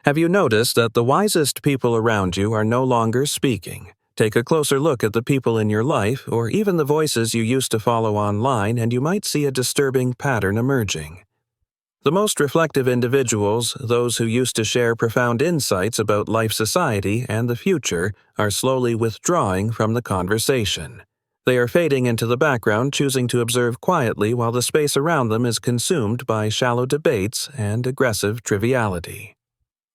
Have you noticed that the wisest people around you are no longer speaking? Take a closer look at the people in your life, or even the voices you used to follow online, and you might see a disturbing pattern emerging. The most reflective individuals, those who used to share profound insights about life, society, and the future, are slowly withdrawing from the conversation. They are fading into the background, choosing to observe quietly while the space around them is consumed by shallow debates and aggressive triviality.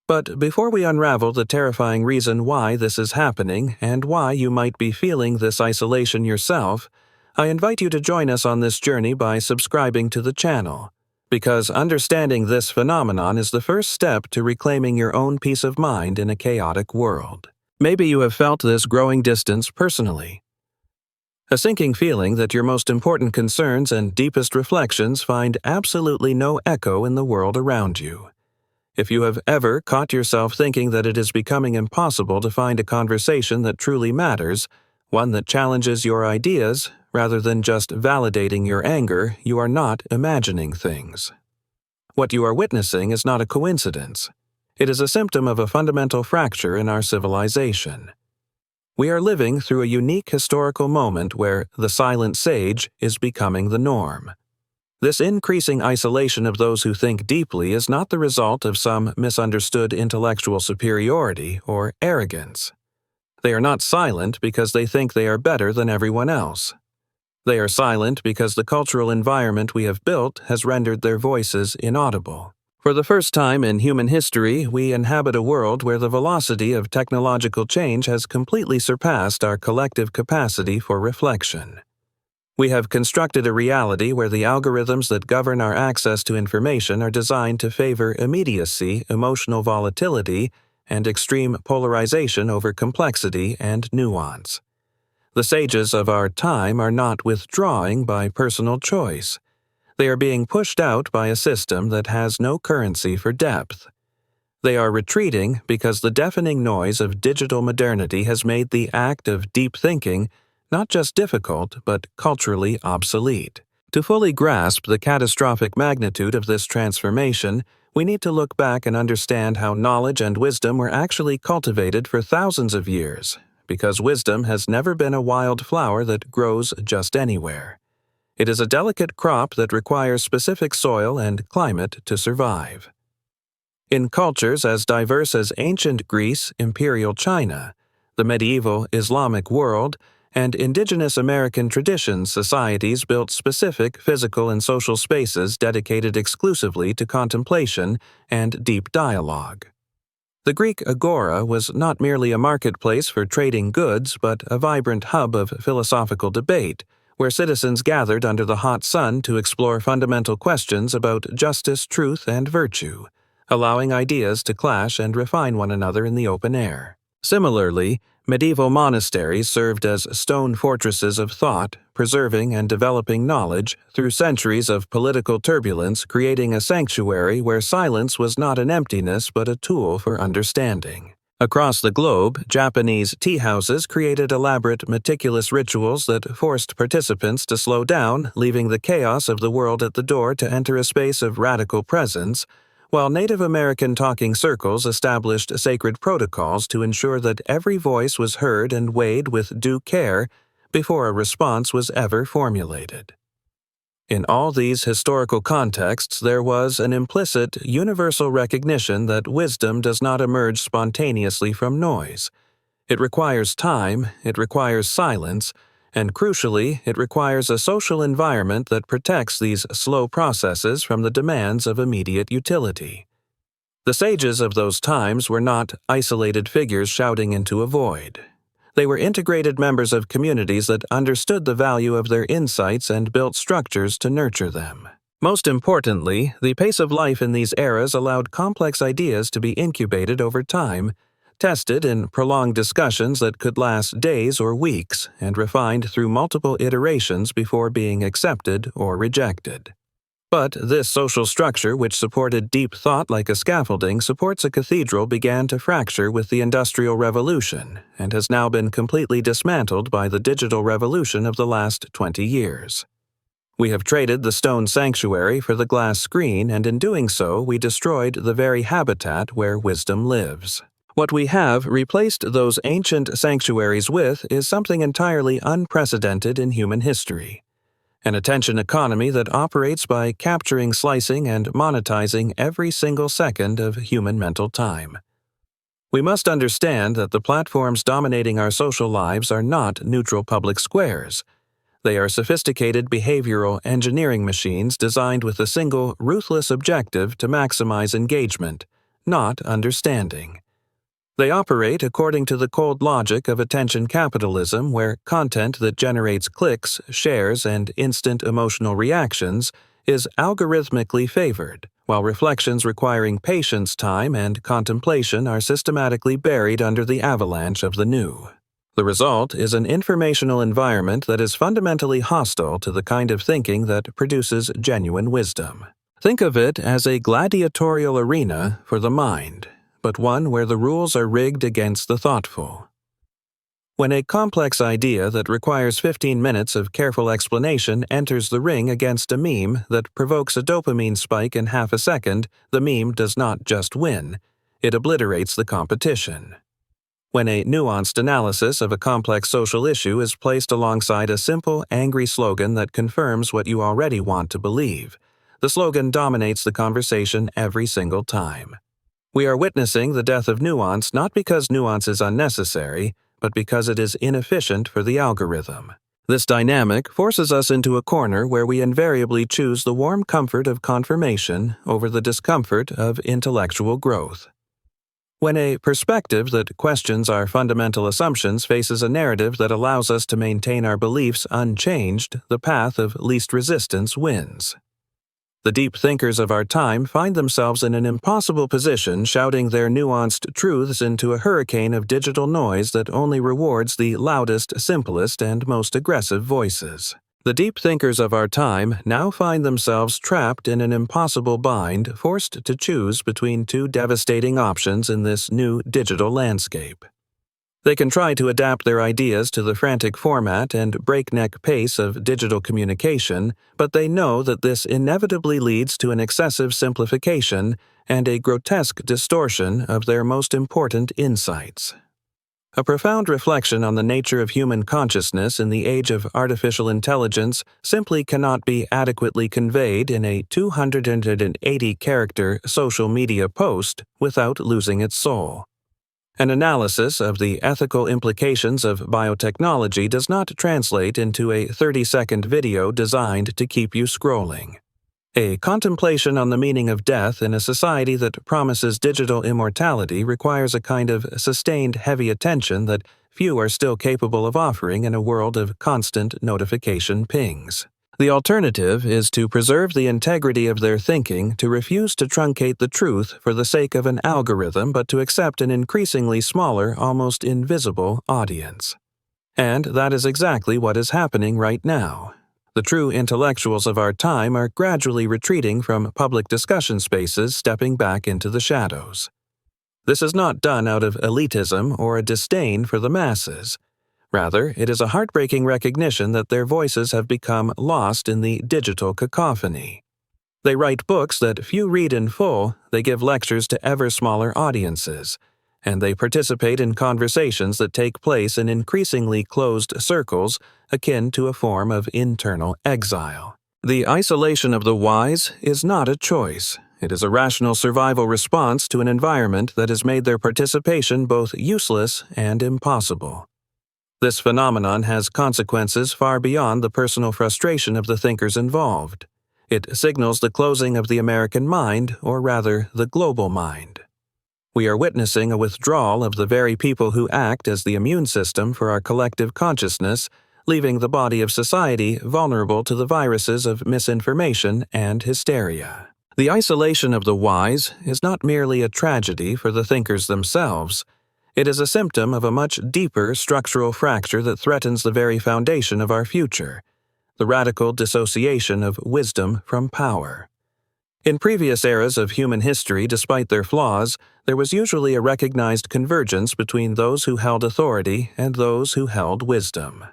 But before we unravel the terrifying reason why this is happening and why you might be feeling this isolation yourself, I invite you to join us on this journey by subscribing to the channel, because understanding this phenomenon is the first step to reclaiming your own peace of mind in a chaotic world. Maybe you have felt this growing distance personally. A sinking feeling that your most important concerns and deepest reflections find absolutely no echo in the world around you. If you have ever caught yourself thinking that it is becoming impossible to find a conversation that truly matters, one that challenges your ideas, rather than just validating your anger, you are not imagining things. What you are witnessing is not a coincidence. It is a symptom of a fundamental fracture in our civilization. We are living through a unique historical moment where the silent sage is becoming the norm. This increasing isolation of those who think deeply is not the result of some misunderstood intellectual superiority or arrogance. They are not silent because they think they are better than everyone else. They are silent because the cultural environment we have built has rendered their voices inaudible. For the first time in human history, we inhabit a world where the velocity of technological change has completely surpassed our collective capacity for reflection. We have constructed a reality where the algorithms that govern our access to information are designed to favor immediacy, emotional volatility, and extreme polarization over complexity and nuance. The sages of our time are not withdrawing by personal choice. They are being pushed out by a system that has no currency for depth. They are retreating because the deafening noise of digital modernity has made the act of deep thinking not just difficult, but culturally obsolete. To fully grasp the catastrophic magnitude of this transformation, we need to look back and understand how knowledge and wisdom were actually cultivated for thousands of years, because wisdom has never been a wild flower that grows just anywhere. It is a delicate crop that requires specific soil and climate to survive. In cultures as diverse as ancient Greece, imperial China, the medieval Islamic world, and indigenous American traditions, societies built specific physical and social spaces dedicated exclusively to contemplation and deep dialogue. The Greek agora was not merely a marketplace for trading goods, but a vibrant hub of philosophical debate, where citizens gathered under the hot sun to explore fundamental questions about justice, truth, and virtue, allowing ideas to clash and refine one another in the open air. Similarly, medieval monasteries served as stone fortresses of thought, preserving and developing knowledge through centuries of political turbulence, creating a sanctuary where silence was not an emptiness but a tool for understanding. Across the globe, Japanese tea houses created elaborate, meticulous rituals that forced participants to slow down, leaving the chaos of the world at the door to enter a space of radical presence, while Native American talking circles established sacred protocols to ensure that every voice was heard and weighed with due care before a response was ever formulated. In all these historical contexts, there was an implicit, universal recognition that wisdom does not emerge spontaneously from noise. It requires time, it requires silence, and crucially, it requires a social environment that protects these slow processes from the demands of immediate utility. The sages of those times were not isolated figures shouting into a void. They were integrated members of communities that understood the value of their insights and built structures to nurture them. Most importantly, the pace of life in these eras allowed complex ideas to be incubated over time, tested in prolonged discussions that could last days or weeks, and refined through multiple iterations before being accepted or rejected. But this social structure, which supported deep thought like a scaffolding, supports a cathedral, began to fracture with the Industrial Revolution, and has now been completely dismantled by the digital revolution of the last 20 years. We have traded the stone sanctuary for the glass screen, and in doing so, we destroyed the very habitat where wisdom lives. What we have replaced those ancient sanctuaries with is something entirely unprecedented in human history. An attention economy that operates by capturing, slicing, and monetizing every single second of human mental time. We must understand that the platforms dominating our social lives are not neutral public squares. They are sophisticated behavioral engineering machines designed with a single, ruthless objective to maximize engagement, not understanding. They operate according to the cold logic of attention capitalism, where content that generates clicks, shares, and instant emotional reactions is algorithmically favored, while reflections requiring patience, time, and contemplation are systematically buried under the avalanche of the new. The result is an informational environment that is fundamentally hostile to the kind of thinking that produces genuine wisdom. Think of it as a gladiatorial arena for the mind, but one where the rules are rigged against the thoughtful. When a complex idea that requires 15 minutes of careful explanation enters the ring against a meme that provokes a dopamine spike in half a second, the meme does not just win, it obliterates the competition. When a nuanced analysis of a complex social issue is placed alongside a simple, angry slogan that confirms what you already want to believe, the slogan dominates the conversation every single time. We are witnessing the death of nuance not because nuance is unnecessary, but because it is inefficient for the algorithm. This dynamic forces us into a corner where we invariably choose the warm comfort of confirmation over the discomfort of intellectual growth. When a perspective that questions our fundamental assumptions faces a narrative that allows us to maintain our beliefs unchanged, the path of least resistance wins. The deep thinkers of our time find themselves in an impossible position, shouting their nuanced truths into a hurricane of digital noise that only rewards the loudest, simplest, and most aggressive voices. The deep thinkers of our time now find themselves trapped in an impossible bind, forced to choose between two devastating options in this new digital landscape. They can try to adapt their ideas to the frantic format and breakneck pace of digital communication, but they know that this inevitably leads to an excessive simplification and a grotesque distortion of their most important insights. A profound reflection on the nature of human consciousness in the age of artificial intelligence simply cannot be adequately conveyed in a 280-character social media post without losing its soul. An analysis of the ethical implications of biotechnology does not translate into a 30-second video designed to keep you scrolling. A contemplation on the meaning of death in a society that promises digital immortality requires a kind of sustained heavy attention that few are still capable of offering in a world of constant notification pings. The alternative is to preserve the integrity of their thinking, to refuse to truncate the truth for the sake of an algorithm, but to accept an increasingly smaller, almost invisible audience. And that is exactly what is happening right now. The true intellectuals of our time are gradually retreating from public discussion spaces, stepping back into the shadows. This is not done out of elitism or a disdain for the masses. Rather, it is a heartbreaking recognition that their voices have become lost in the digital cacophony. They write books that few read in full, they give lectures to ever smaller audiences, and they participate in conversations that take place in increasingly closed circles akin to a form of internal exile. The isolation of the wise is not a choice. It is a rational survival response to an environment that has made their participation both useless and impossible. This phenomenon has consequences far beyond the personal frustration of the thinkers involved. It signals the closing of the American mind, or rather, the global mind. We are witnessing a withdrawal of the very people who act as the immune system for our collective consciousness, leaving the body of society vulnerable to the viruses of misinformation and hysteria. The isolation of the wise is not merely a tragedy for the thinkers themselves. It is a symptom of a much deeper structural fracture that threatens the very foundation of our future, the radical dissociation of wisdom from power. In previous eras of human history, despite their flaws, there was usually a recognized convergence between those who held authority and those who held wisdom.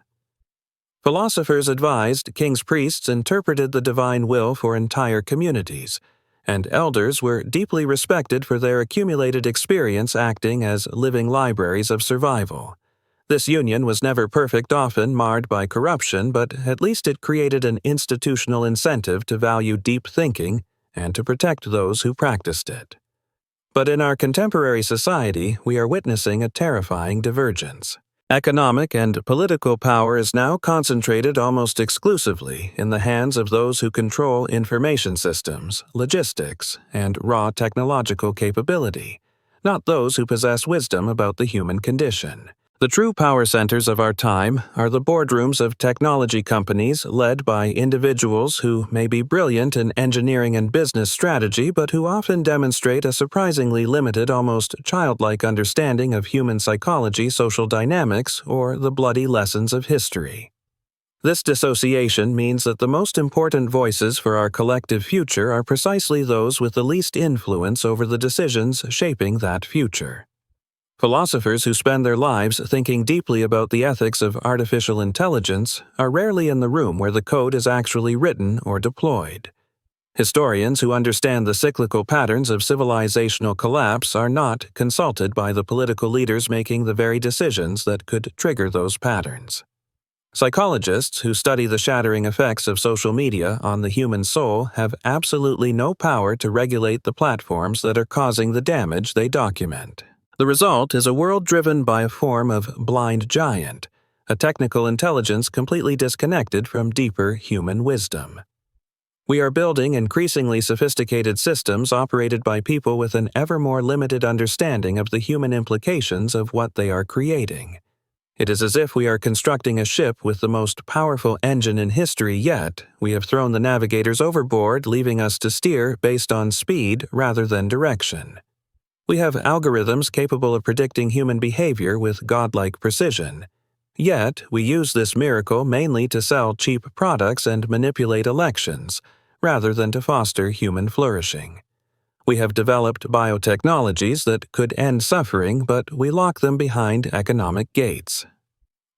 Philosophers advised, king's priests interpreted the divine will for entire communities, and elders were deeply respected for their accumulated experience acting as living libraries of survival. This union was never perfect, often marred by corruption, but at least it created an institutional incentive to value deep thinking and to protect those who practiced it. But in our contemporary society, we are witnessing a terrifying divergence. Economic and political power is now concentrated almost exclusively in the hands of those who control information systems, logistics, and raw technological capability, not those who possess wisdom about the human condition. The true power centers of our time are the boardrooms of technology companies led by individuals who may be brilliant in engineering and business strategy, but who often demonstrate a surprisingly limited, almost childlike understanding of human psychology, social dynamics, or the bloody lessons of history. This dissociation means that the most important voices for our collective future are precisely those with the least influence over the decisions shaping that future. Philosophers who spend their lives thinking deeply about the ethics of artificial intelligence are rarely in the room where the code is actually written or deployed. Historians who understand the cyclical patterns of civilizational collapse are not consulted by the political leaders making the very decisions that could trigger those patterns. Psychologists who study the shattering effects of social media on the human soul have absolutely no power to regulate the platforms that are causing the damage they document. The result is a world driven by a form of blind giant, a technical intelligence completely disconnected from deeper human wisdom. We are building increasingly sophisticated systems operated by people with an ever more limited understanding of the human implications of what they are creating. It is as if we are constructing a ship with the most powerful engine in history, yet we have thrown the navigators overboard, leaving us to steer based on speed rather than direction. We have algorithms capable of predicting human behavior with godlike precision. Yet, we use this miracle mainly to sell cheap products and manipulate elections, rather than to foster human flourishing. We have developed biotechnologies that could end suffering, but we lock them behind economic gates.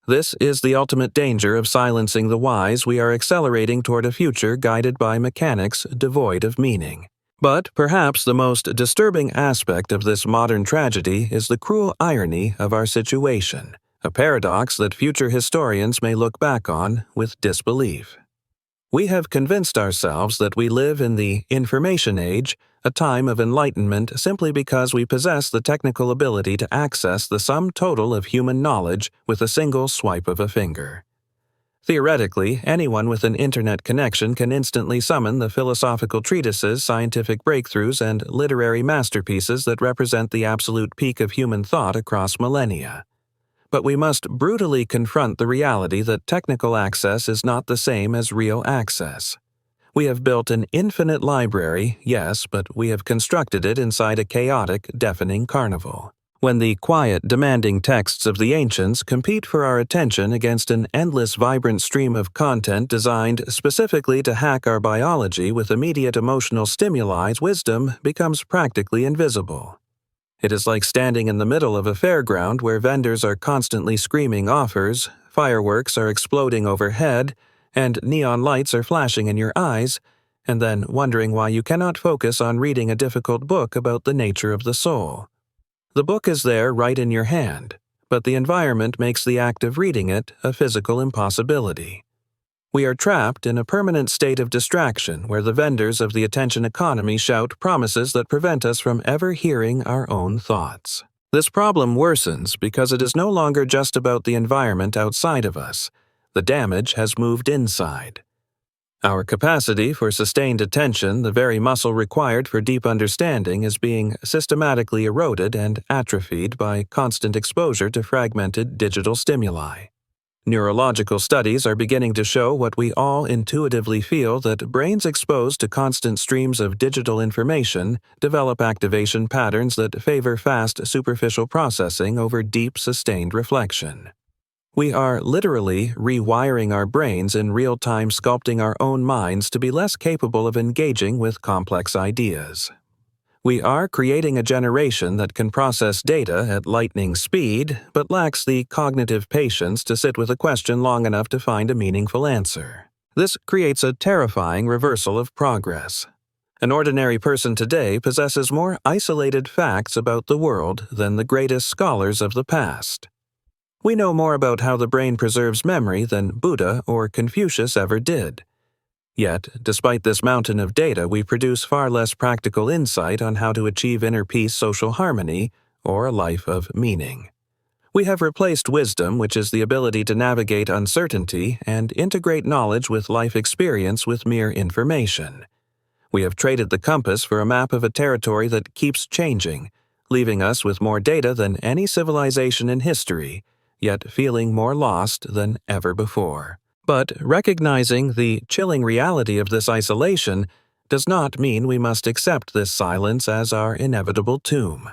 This is the ultimate danger of silencing the wise. We are accelerating toward a future guided by mechanics devoid of meaning. But perhaps the most disturbing aspect of this modern tragedy is the cruel irony of our situation, a paradox that future historians may look back on with disbelief. We have convinced ourselves that we live in the information age, a time of enlightenment, simply because we possess the technical ability to access the sum total of human knowledge with a single swipe of a finger. Theoretically, anyone with an internet connection can instantly summon the philosophical treatises, scientific breakthroughs, and literary masterpieces that represent the absolute peak of human thought across millennia. But we must brutally confront the reality that technical access is not the same as real access. We have built an infinite library, yes, but we have constructed it inside a chaotic, deafening carnival. When the quiet, demanding texts of the ancients compete for our attention against an endless, vibrant stream of content designed specifically to hack our biology with immediate emotional stimuli, wisdom becomes practically invisible. It is like standing in the middle of a fairground where vendors are constantly screaming offers, fireworks are exploding overhead, and neon lights are flashing in your eyes, and then wondering why you cannot focus on reading a difficult book about the nature of the soul. The book is there right in your hand, but the environment makes the act of reading it a physical impossibility. We are trapped in a permanent state of distraction where the vendors of the attention economy shout promises that prevent us from ever hearing our own thoughts. This problem worsens because it is no longer just about the environment outside of us. The damage has moved inside. Our capacity for sustained attention, the very muscle required for deep understanding, is being systematically eroded and atrophied by constant exposure to fragmented digital stimuli. Neurological studies are beginning to show what we all intuitively feel, that brains exposed to constant streams of digital information develop activation patterns that favor fast, superficial processing over deep, sustained reflection. We are literally rewiring our brains in real time, sculpting our own minds to be less capable of engaging with complex ideas. We are creating a generation that can process data at lightning speed, but lacks the cognitive patience to sit with a question long enough to find a meaningful answer. This creates a terrifying reversal of progress. An ordinary person today possesses more isolated facts about the world than the greatest scholars of the past. We know more about how the brain preserves memory than Buddha or Confucius ever did. Yet, despite this mountain of data, we produce far less practical insight on how to achieve inner peace, social harmony, or a life of meaning. We have replaced wisdom, which is the ability to navigate uncertainty and integrate knowledge with life experience with mere information. We have traded the compass for a map of a territory that keeps changing, leaving us with more data than any civilization in history, yet feeling more lost than ever before. But recognizing the chilling reality of this isolation does not mean we must accept this silence as our inevitable tomb.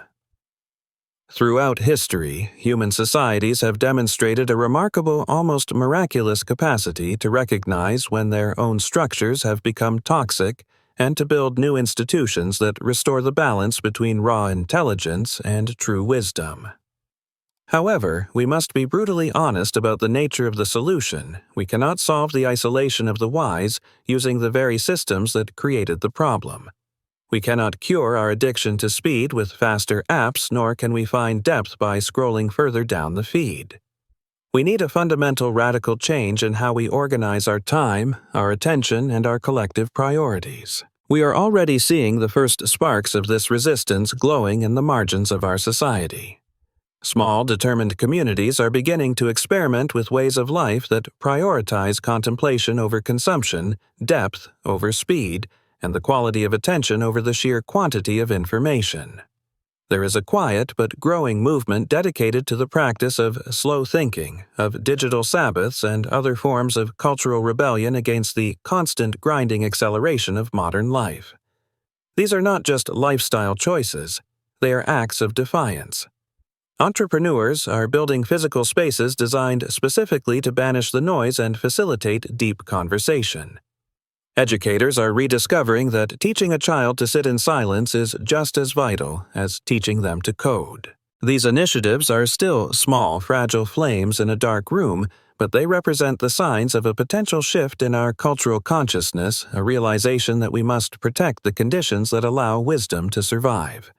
Throughout history, human societies have demonstrated a remarkable, almost miraculous capacity to recognize when their own structures have become toxic and to build new institutions that restore the balance between raw intelligence and true wisdom. However, we must be brutally honest about the nature of the solution. We cannot solve the isolation of the wise using the very systems that created the problem. We cannot cure our addiction to speed with faster apps, nor can we find depth by scrolling further down the feed. We need a fundamental radical change in how we organize our time, our attention, and our collective priorities. We are already seeing the first sparks of this resistance glowing in the margins of our society. Small, determined communities are beginning to experiment with ways of life that prioritize contemplation over consumption, depth over speed, and the quality of attention over the sheer quantity of information. There is a quiet but growing movement dedicated to the practice of slow thinking, of digital Sabbaths, and other forms of cultural rebellion against the constant grinding acceleration of modern life. These are not just lifestyle choices, they are acts of defiance. Entrepreneurs are building physical spaces designed specifically to banish the noise and facilitate deep conversation. Educators are rediscovering that teaching a child to sit in silence is just as vital as teaching them to code. These initiatives are still small, fragile flames in a dark room, but they represent the signs of a potential shift in our cultural consciousness, a realization that we must protect the conditions that allow wisdom to survive.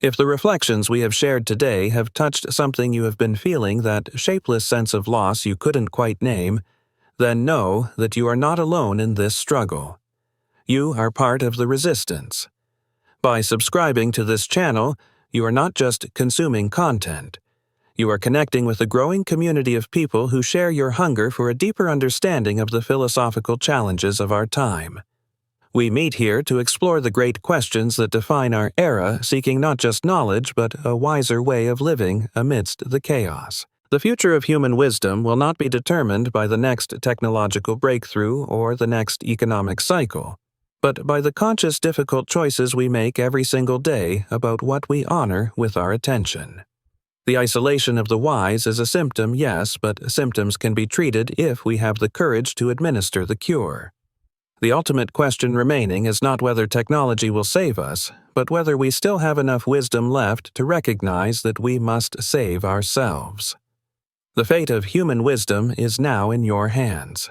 If the reflections we have shared today have touched something you have been feeling, that shapeless sense of loss you couldn't quite name, then know that you are not alone in this struggle. You are part of the resistance. By subscribing to this channel, you are not just consuming content. You are connecting with a growing community of people who share your hunger for a deeper understanding of the philosophical challenges of our time. We meet here to explore the great questions that define our era, seeking not just knowledge but a wiser way of living amidst the chaos. The future of human wisdom will not be determined by the next technological breakthrough or the next economic cycle, but by the conscious, difficult choices we make every single day about what we honor with our attention. The isolation of the wise is a symptom, yes, but symptoms can be treated if we have the courage to administer the cure. The ultimate question remaining is not whether technology will save us, but whether we still have enough wisdom left to recognize that we must save ourselves. The fate of human wisdom is now in your hands.